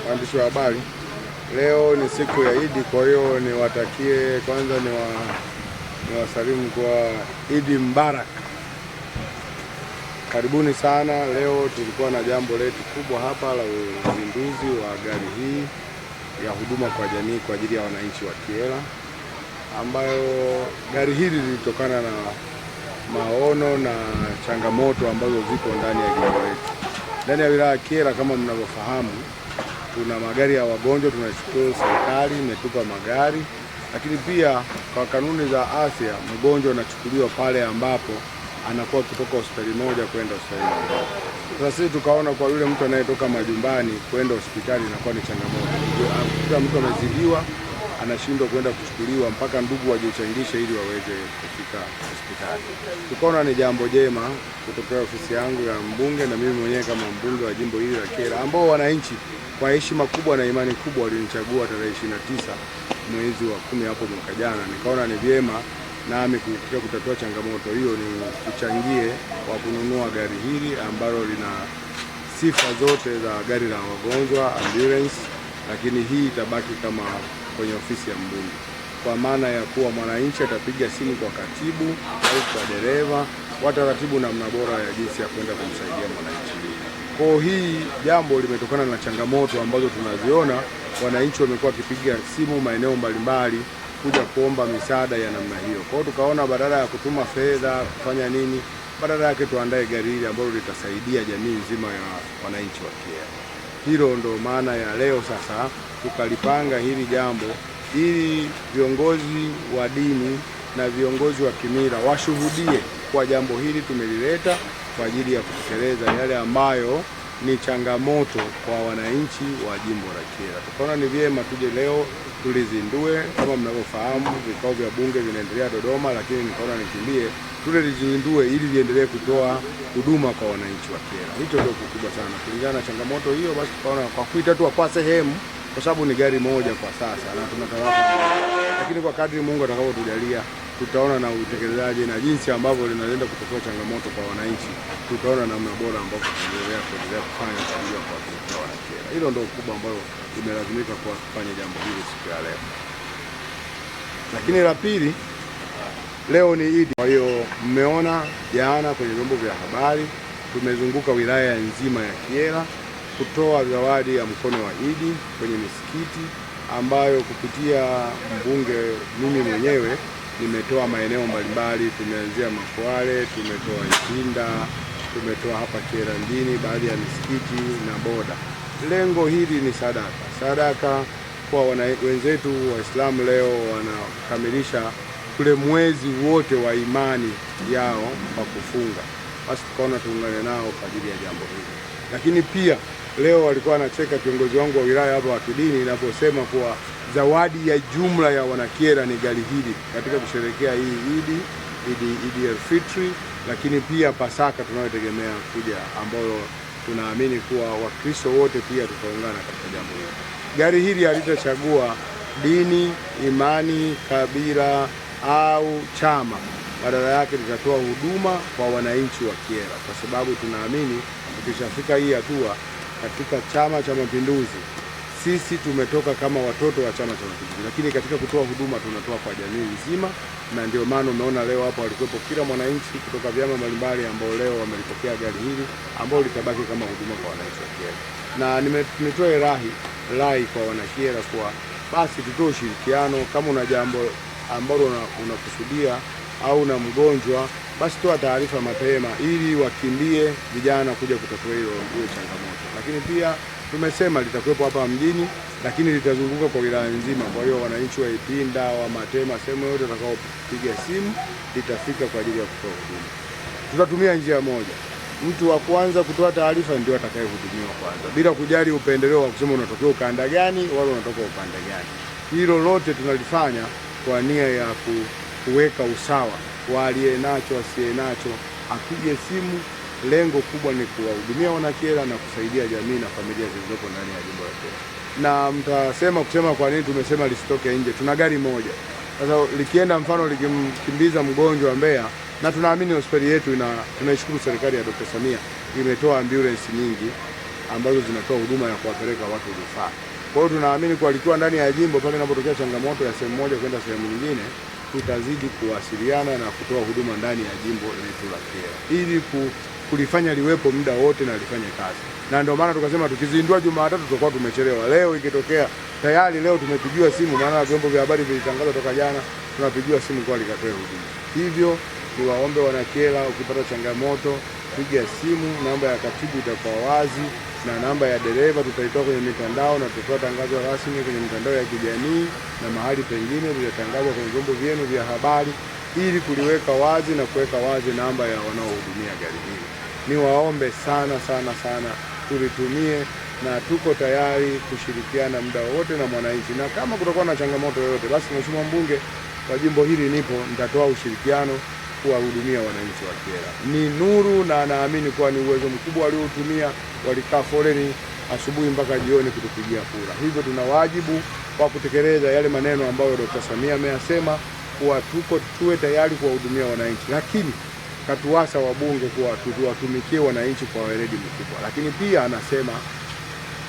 waandishi wa habari. Leo ni siku ya Idi, kwa hiyo niwatakie kwanza niwasalimu kwa Idi Mbarak. Karibuni sana. Leo tulikuwa na jambo letu kubwa hapa la uzinduzi wa gari hii ya huduma kwa jamii kwa ajili ya wananchi wa Kyela, ambayo gari hili lilitokana na maono na changamoto ambazo zipo ndani ya jimbo letu. Ndani ya wilaya ya Kyela, kama mnavyofahamu, tuna magari ya wagonjwa. Tunashukuru serikali imetupa magari, lakini pia kwa kanuni za afya mgonjwa anachukuliwa pale ambapo anakuwa kutoka hospitali moja kwenda hospitali nyingine. Sasa sisi tukaona kwa yule mtu anayetoka majumbani kwenda hospitali inakuwa ni changamoto. Kila mtu amezidiwa, anashindwa kwenda kuchukuliwa mpaka ndugu wajichangishe ili waweze kufika hospitali. Tukaona ni jambo jema kutokea ofisi yangu ya mbunge na mimi mwenyewe kama mbunge wa jimbo hili la Kyela, ambao wananchi kwa heshima kubwa na imani kubwa walinichagua tarehe 29 mwezi wa 10 hapo mwaka jana. Nikaona ni vyema nami kufikia kutatua changamoto hiyo ni kuchangie kwa kununua gari hili ambalo lina sifa zote za gari la wagonjwa ambulance, lakini hii itabaki kama kwenye ofisi ya mbunge, kwa maana ya kuwa mwananchi atapiga simu kwa katibu au kwa dereva, wataratibu namna bora ya jinsi ya kwenda kumsaidia mwananchi. Kwa hii jambo limetokana na changamoto ambazo tunaziona wananchi wamekuwa wakipiga simu maeneo mbalimbali kuja kuomba misaada ya namna hiyo. Kwa hiyo tukaona badala ya kutuma fedha kufanya nini, badala yake tuandae gari hili ambalo litasaidia jamii nzima ya wananchi wa Kyela. Hilo ndo maana ya leo sasa tukalipanga hili jambo ili viongozi wa dini na viongozi wa kimila washuhudie kwa jambo hili tumelileta kwa ajili ya kutekeleza yale ambayo ni changamoto kwa wananchi wa jimbo la Kyela. Tukaona ni vyema tuje leo tulizindue. Kama mnavyofahamu, vikao vya bunge vinaendelea Dodoma, lakini nikaona nikimbie tulizindue ili viendelee kutoa huduma kwa wananchi wa Kyela. Hicho ndio kikubwa sana. Kulingana na changamoto hiyo, basi tukaona kwa kuitatua kwa sehemu, kwa sababu ni gari moja kwa sasa na tunatawapa, lakini kwa kadri Mungu atakavyotujalia tutaona na utekelezaji na jinsi ambavyo linaenda kutatua changamoto kwa wananchi, tutaona namna bora ambapo tunaendelea kufanya kwa ajili ya kuwatumikia wanakyela. Hilo ndio kubwa ambalo tumelazimika kwa kufanya jambo hili siku ya leo. Lakini la pili, leo ni Idi. Kwa hiyo mmeona jana kwenye vyombo vya habari tumezunguka wilaya nzima ya Kyela kutoa zawadi ya mkono wa Idi kwenye misikiti, ambayo kupitia mbunge mimi mwenyewe nimetoa maeneo mbalimbali. Tumeanzia Makwale, tumetoa Ipinda, tumetoa hapa Kyela mjini baadhi ya misikiti na boda. Lengo hili ni sadaka kwa wenzetu Waislamu. Leo wanakamilisha kule mwezi wote wa imani yao kwa kufunga, basi tukaona tuungane nao kwa ajili ya jambo hili. Lakini pia leo walikuwa wanacheka kiongozi wangu wa wilaya hapa wa kidini inaposema kuwa zawadi ya jumla ya wanakyela ni gari hili katika kusherehekea hii Idi el-Fitri, lakini pia Pasaka tunayotegemea kuja, ambayo tunaamini kuwa Wakristo wote pia tutaungana katika jambo hili. Gari hili halitachagua dini, imani, kabila au chama, badala yake litatoa huduma kwa wananchi wa Kyela, kwa sababu tunaamini ukishafika hii hatua katika Chama cha Mapinduzi, sisi tumetoka kama watoto wa Chama cha Mapinduzi, lakini katika kutoa huduma tunatoa kwa jamii nzima, na ndio maana umeona leo hapa walikuwepo kila mwananchi kutoka vyama mbalimbali ambao leo wamelipokea gari hili ambao litabaki kama huduma kwa wananchi wa Kyela. Na nitoe rai kwa wanakyela kwa basi tutoe ushirikiano. Kama una jambo ambalo unakusudia au na mgonjwa, basi toa taarifa mapema ili wakimbie vijana kuja kutatua hiyo changamoto. Lakini pia tumesema litakuwepo hapa mjini, lakini litazunguka kwa wilaya nzima. Kwa hiyo wananchi wa Ipinda, wa Matema, sehemu yote watakaopiga simu litafika kwa ajili ya kutoa huduma. Tutatumia njia moja, mtu wa kwanza kutoa taarifa ndio atakayehudumiwa kwanza, bila kujali upendeleo wa kusema unatokea ukanda gani wala unatoka upande gani. Hilo lote tunalifanya kwa nia ya kuweka usawa wa aliye nacho asiye nacho, apige simu. Lengo kubwa ni kuwahudumia wanakyela na kusaidia jamii na familia zilizopo ndani ya jimbo la Kyela. Na mtasema kusema kwa nini tumesema lisitoke nje. Tuna gari moja. Sasa likienda mfano likimkimbiza mgonjwa Mbeya, na tunaamini hospitali yetu tunaishukuru serikali ya Dr. Samia imetoa ambulance nyingi ambazo zinatoa huduma ya kuwapeleka watu rufaa. Kwa hiyo tunaamini kwa likiwa ndani ya jimbo, pale inapotokea changamoto ya sehemu moja kwenda sehemu nyingine, tutazidi kuwasiliana na kutoa huduma ndani ya jimbo letu la Kyela ili kulifanya liwepo muda wote na lifanye kazi. Na ndio maana tukasema tukizindua Jumatatu tutakuwa tumechelewa. Leo ikitokea tayari leo tumepigiwa simu, maana vyombo vya habari vilitangaza toka jana, tunapigiwa simu kwa likatoa huduma. Hivyo niwaombe wana Kyela, ukipata changamoto piga simu, namba ya katibu itakuwa wazi na namba ya dereva tutaitoa kwenye mitandao, na tutatoa tangazo rasmi kwenye mitandao ya kijamii na mahali pengine litatangazwa kwenye vyombo vyenu vya habari ili kuliweka wazi na kuweka wazi namba ya wanaohudumia gari hili. Niwaombe sana sana sana tulitumie, na tuko tayari kushirikiana muda wote na mwananchi, na kama kutakuwa na changamoto yoyote, basi Mheshimiwa mbunge wa jimbo hili nipo, nitatoa ushirikiano kuwahudumia wananchi wa Kyela. Ni nuru, na naamini kuwa ni uwezo mkubwa waliotumia, walikaa foleni asubuhi mpaka jioni kutupigia kura. Hivyo tuna wajibu wa kutekeleza yale maneno ambayo Dr. Samia ameyasema kuwa tuwe tayari kuwahudumia wananchi, lakini katuwasa wabunge kuwa tuwatumikie wananchi kwa weledi mkubwa. Lakini pia anasema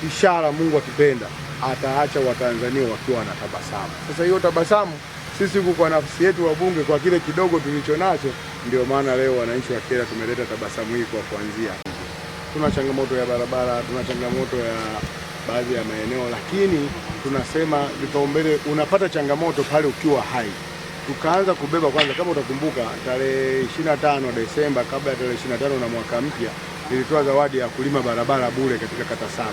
ishara, Mungu akipenda, ataacha Watanzania wakiwa na tabasamu. Sasa hiyo tabasamu sisi huku kwa nafsi yetu wabunge, kwa kile kidogo tulicho nacho, ndio maana leo wananchi wa Kyela tumeleta tabasamu hii kwa kuanzia. Tuna changamoto ya barabara, tuna changamoto ya baadhi ya maeneo, lakini tunasema vipaumbele, unapata changamoto pale ukiwa hai. Tukaanza kubeba kwanza, kama utakumbuka tarehe 25 Desemba, kabla ya tarehe 25 na mwaka mpya, nilitoa zawadi ya kulima barabara bure katika kata 7.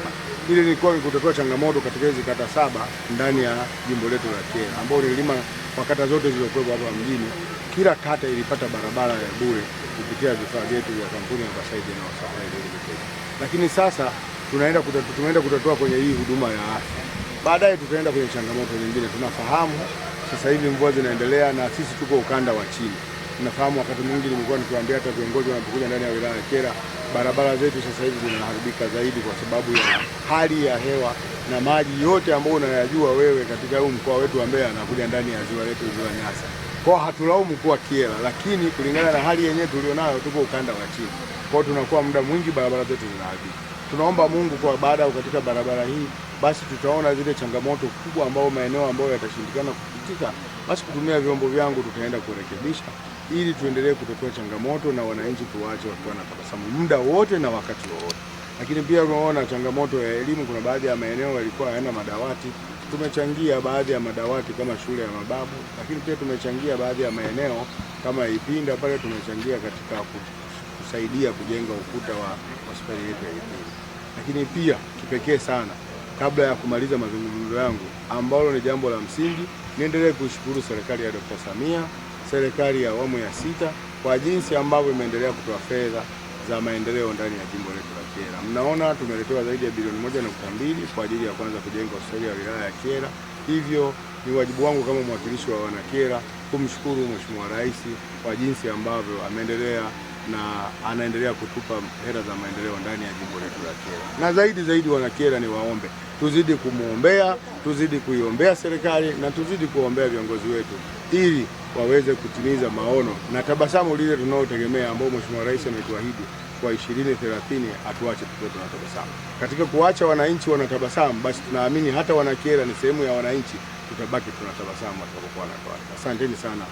Ile ilikuwa ni kutatua changamoto katika hizo kata 7 ndani ya jimbo letu la Kyela, ambao nililima kwa kata zote zilizokuwa hapa mjini. Kila kata ilipata barabara ya bure kupitia vifaa vyetu vya kampuni ya Basaidi na Wasafari Limited. Lakini sasa tunaenda kutatua kwenye hii huduma ya afya. Baadaye tutaenda kwenye changamoto nyingine. Tunafahamu sasa hivi mvua zinaendelea na sisi tuko ukanda wa chini. Tunafahamu wakati mwingi nimekuwa nikiwaambia hata viongozi wanapokuja ndani ya wilaya ya Kyela, barabara zetu sasa hivi zinaharibika zaidi kwa sababu ya hali ya hewa na maji yote ambayo unayajua wewe katika huu mkoa wetu wa Mbeya yanakuja ndani ya ziwa letu, ziwa Nyasa. Kwa hatulaumu kuwa Kyela, lakini kulingana na hali yenyewe tulionayo tuko ukanda wa chini. Kwa tunakuwa muda mwingi barabara zetu zinaharibika. Tunaomba Mungu kwa baada ya katika barabara hii basi tutaona zile changamoto kubwa ambao maeneo ambayo yatashindikana kupitika, basi kutumia vyombo vyangu tutaenda kurekebisha ili tuendelee kutatua changamoto na wananchi tuwaache wakiwa na tabasamu muda wote na wakati wowote. Lakini pia tunaona changamoto ya elimu, kuna baadhi ya maeneo yalikuwa hayana madawati. Tumechangia baadhi ya madawati kama shule ya Mababu, lakini pia tumechangia baadhi ya maeneo kama Ipinda pale, tumechangia katika kusaidia kujenga ukuta wa hospitali yetu ya Ipinda. Lakini pia kipekee sana, kabla ya kumaliza mazungumzo yangu ambalo ni jambo la msingi, niendelee kushukuru serikali ya Dr. Samia, serikali ya awamu ya 6 kwa jinsi ambavyo imeendelea kutoa fedha za maendeleo ndani ya jimbo letu la Kyela. Mnaona tumeletewa zaidi ya bilioni 1.2 kwa ajili ya kwanza kujenga hospitali ya wilaya ya Kyela. Hivyo ni wajibu wangu kama mwakilishi wa wana Kyela kumshukuru Mheshimiwa Rais kwa jinsi ambavyo ameendelea na anaendelea kutupa hela za maendeleo ndani ya jimbo letu la Kyela. Na zaidi wana Kyela ni waombe, tuzidi kumuombea, tuzidi kuiombea serikali na tuzidi kuombea viongozi wetu ili waweze kutimiza maono na tabasamu lile tunalotegemea ambao Mheshimiwa Rais ametuahidi kwa 2030 atuache tukiwa tunatabasamu. Katika kuacha wananchi wanatabasamu, basi tunaamini hata wana Kyela ni sehemu ya wananchi, tutabaki tunatabasamu atakapokuwa na. Asanteni sana.